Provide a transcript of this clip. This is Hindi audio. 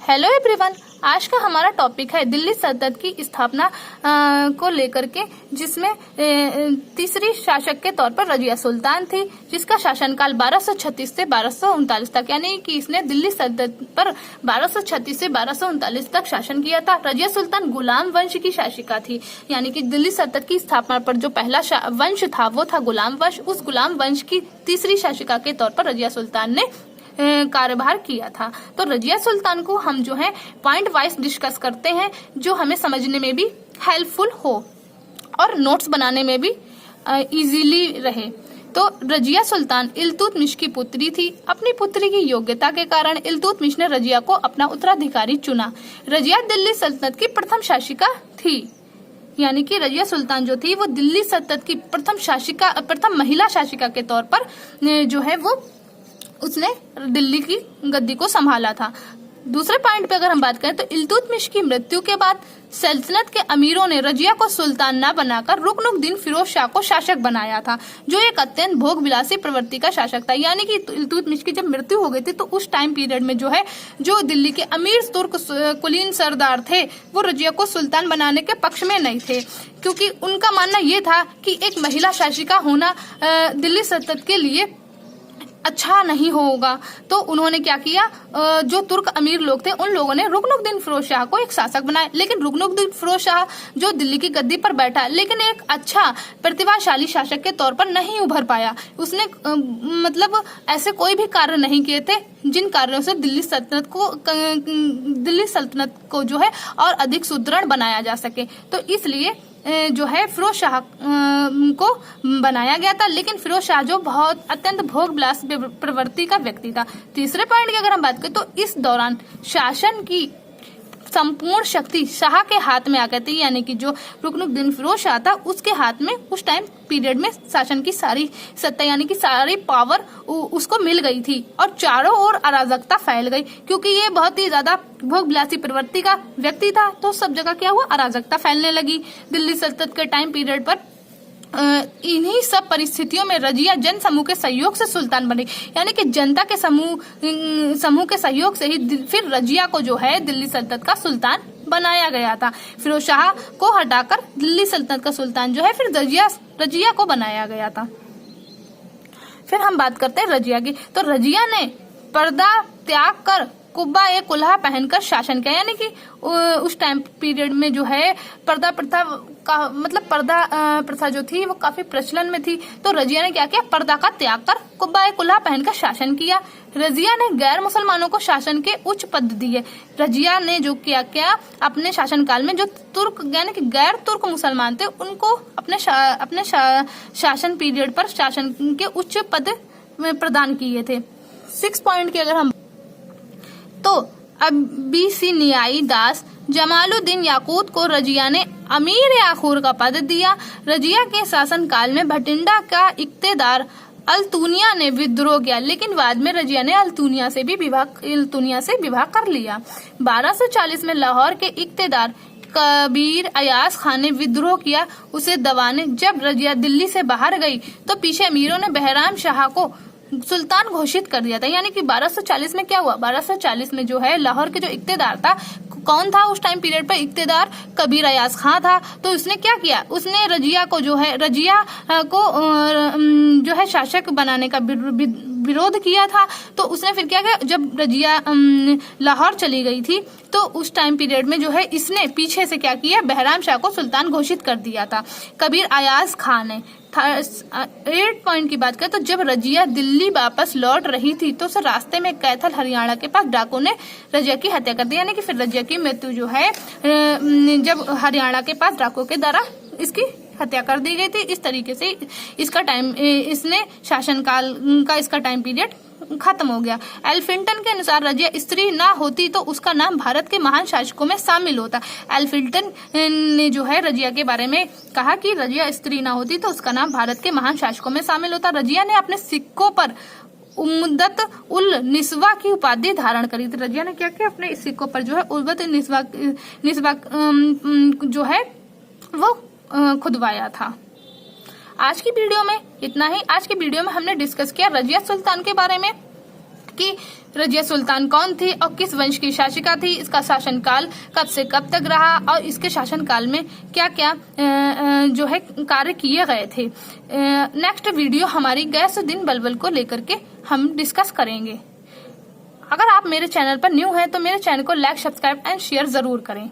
हेलो एवरीवन, आज का हमारा टॉपिक है दिल्ली सल्तनत की स्थापना को लेकर के, जिसमें तीसरी शासक के तौर पर रजिया सुल्तान थी, जिसका शासनकाल 1236 से 1239 तक, यानी कि इसने दिल्ली सल्तनत पर 1236 से 1239 तक शासन किया था। रजिया सुल्तान गुलाम वंश की शासिका थी, यानी कि दिल्ली सल्तनत की स्थापना पर जो पहला वंश था वो था गुलाम वंश। उस गुलाम वंश की तीसरी शासिका के तौर पर रजिया सुल्तान ने कार्यभार किया था। तो रजिया सुल्तान को हम जो है पॉइंट वाइज डिस्कस करते हैं, जो हमें समझने में भी हेल्पफुल हो और नोट्स बनाने में भी इजीली रहे। तो रजिया सुल्तान इल्तुतमिश की पुत्री थी। अपनी पुत्री की योग्यता के कारण इल्तुतमिश ने रजिया को अपना उत्तराधिकारी चुना। रजिया दिल्ली सल्तनत की प्रथम शासिका थी, यानी कि रजिया सुल्तान जो थी वो दिल्ली सल्तनत की प्रथम महिला शासिका के तौर पर जो है वो उसने दिल्ली की गद्दी को संभाला था। दूसरे पॉइंट पे अगर हम बात करें तो इल्तुतमिश की मृत्यु के बाद सल्तनत के अमीरों ने रजिया को सुल्तान न बनाकर रुकनुद्दीन फिरोज शाह को शासक बनाया था, जो एक अत्यंत भोग विलासी प्रवृत्ति का शासक था। यानी कि इल्तुतमिश की जब मृत्यु हो गई थी तो उस टाइम पीरियड में जो दिल्ली के अमीर तुर्क कुलीन सरदार थे वो रजिया को सुल्तान बनाने के पक्ष में नहीं थे, क्योंकि उनका मानना ये था कि एक महिला शासिका होना दिल्ली सल्तनत के लिए अच्छा नहीं होगा। तो उन्होंने क्या किया, जो तुर्क अमीर लोग थे उन लोगों ने रुकनुद्दीन फिरोज शाह को एक शासक बनाया। लेकिन रुकनुद्दीन फिरोज शाह जो दिल्ली की गद्दी पर बैठा, लेकिन एक अच्छा प्रतिभाशाली शासक के तौर पर नहीं उभर पाया। उसने मतलब ऐसे कोई भी कार्य नहीं किए थे जिन कार्यों से दिल्ली सल्तनत को जो है और अधिक सुदृढ़ बनाया जा सके। तो इसलिए जो है फिरोज शाह को बनाया गया था। लेकिन फिरोज शाह जो बहुत अत्यंत भोग विलास प्रवृत्ति का व्यक्ति था। तीसरे पॉइंट की अगर हम बात करें तो इस दौरान शासन की संपूर्ण शक्ति शाह के हाथ में आ गई थी, यानी कि जो रुकनुद्दीन फिरोज शाह था उसके हाथ में उस टाइम पीरियड में शासन की सारी सत्ता यानी कि सारी पावर उसको मिल गई थी और चारों ओर अराजकता फैल गई, क्योंकि ये बहुत ही ज्यादा भोग विलासी प्रवृत्ति का व्यक्ति था। तो सब जगह क्या हुआ, अराजकता फैलने लगी दिल्ली सल्तनत के टाइम पीरियड पर। इन्हीं सब परिस्थितियों में रजिया जन समूह के सहयोग से सुल्तान बनी, यानी कि जनता के समूह के सहयोग से ही फिर रजिया को जो है दिल्ली सल्तनत का सुल्तान बनाया गया था। फिरोज शाह को हटाकर दिल्ली सल्तनत का सुल्तान जो है फिर रजिया को बनाया गया था। फिर हम बात करते हैं रजिया की। तो रजिया ने पर्दा त्याग कर कुब्बा ए कुल्हा पहनकर शासन किया, यानी कि उस टाइम पीरियड में जो है पर्दा प्रथा का मतलब पर्दा प्रथा जो थी वो काफी प्रचलन में थी। तो रजिया ने क्या किया, पर्दा का त्याग कर कुब्बा ए कुल्हा पहनकर शासन किया। रजिया ने गैर मुसलमानों को शासन के उच्च पद दिए। रजिया ने जो किया अपने शासनकाल में जो तुर्क यानी कि गैर तुर्क मुसलमान थे उनको अपने शासन पीरियड पर शासन के उच्च पद प्रदान किए थे। 6 पॉइंट की अगर हम तो अबिसिनियाई दास जमालुद्दीन याकूत को रजिया ने अमीर याखूर का पद दिया। रजिया के शासनकाल में भटिंडा का इक्तेदार अल्तुनिया ने विद्रोह किया, लेकिन बाद में रजिया ने अल्तुनिया से विवाह कर लिया। 1240 में लाहौर के इक्तेदार कबीर अयाज खान ने विद्रोह किया, उसे दबाने जब रजिया दिल्ली से बाहर गई तो पीछे अमीरों ने बहराम शाह को सुल्तान घोषित कर दिया था। यानी कि 1240 में क्या हुआ, 1240 में जो है लाहौर के जो इक्तेदार था, कौन था उस टाइम पीरियड पर इक्तेदार, कबीर अयाज खान था। तो उसने क्या किया, उसने रजिया को जो है शासक बनाने का विरोध किया था। तो उसने फिर क्या किया, जब रजिया लाहौर चली गई थी तो उस टाइम पीरियड में जो है इसने पीछे से क्या किया, बहराम शाह को सुल्तान घोषित कर दिया था कबीर अयाज खान ने। 8 पॉइंट की बात करें तो जब रजिया दिल्ली वापस लौट रही थी तो उसे रास्ते में कैथल हरियाणा के पास डाकुओं ने रजिया की हत्या कर दी। यानी कि फिर रजिया की मृत्यु जो है जब हरियाणा के पास डाकुओं के द्वारा इसकी हत्या कर दी गई थी। इस तरीके से इसने शासनकाल का इसका टाइम पीरियड खत्म हो गया। एल्फिंटन के अनुसार रजिया स्त्री ना होती तो उसका नाम भारत के महान शासकों में शामिल होता। एल्फिंटन ने जो है रजिया के बारे में कहा कि रजिया स्त्री ना होती तो उसका नाम भारत के महान शासकों में शामिल होता। रजिया ने अपने सिक्कों पर उम्मदत उल निस्वा की उपाधि धारण करी थी। रजिया ने क्या किया, अपने सिक्कों पर जो है उम्मदत निस्वा जो है वो खुदवाया था। आज की वीडियो में इतना ही। आज की वीडियो में हमने डिस्कस किया रजिया सुल्तान के बारे में कि रजिया सुल्तान कौन थी और किस वंश की शासिका थी, इसका शासनकाल कब से कब तक रहा और इसके शासनकाल में क्या क्या जो है कार्य किए गए थे। नेक्स्ट वीडियो हमारी गयासुद्दीन बलबल को लेकर के हम डिस्कस करेंगे। अगर आप मेरे चैनल पर न्यू हैं तो मेरे चैनल को लाइक, सब्सक्राइब एंड शेयर जरूर करें।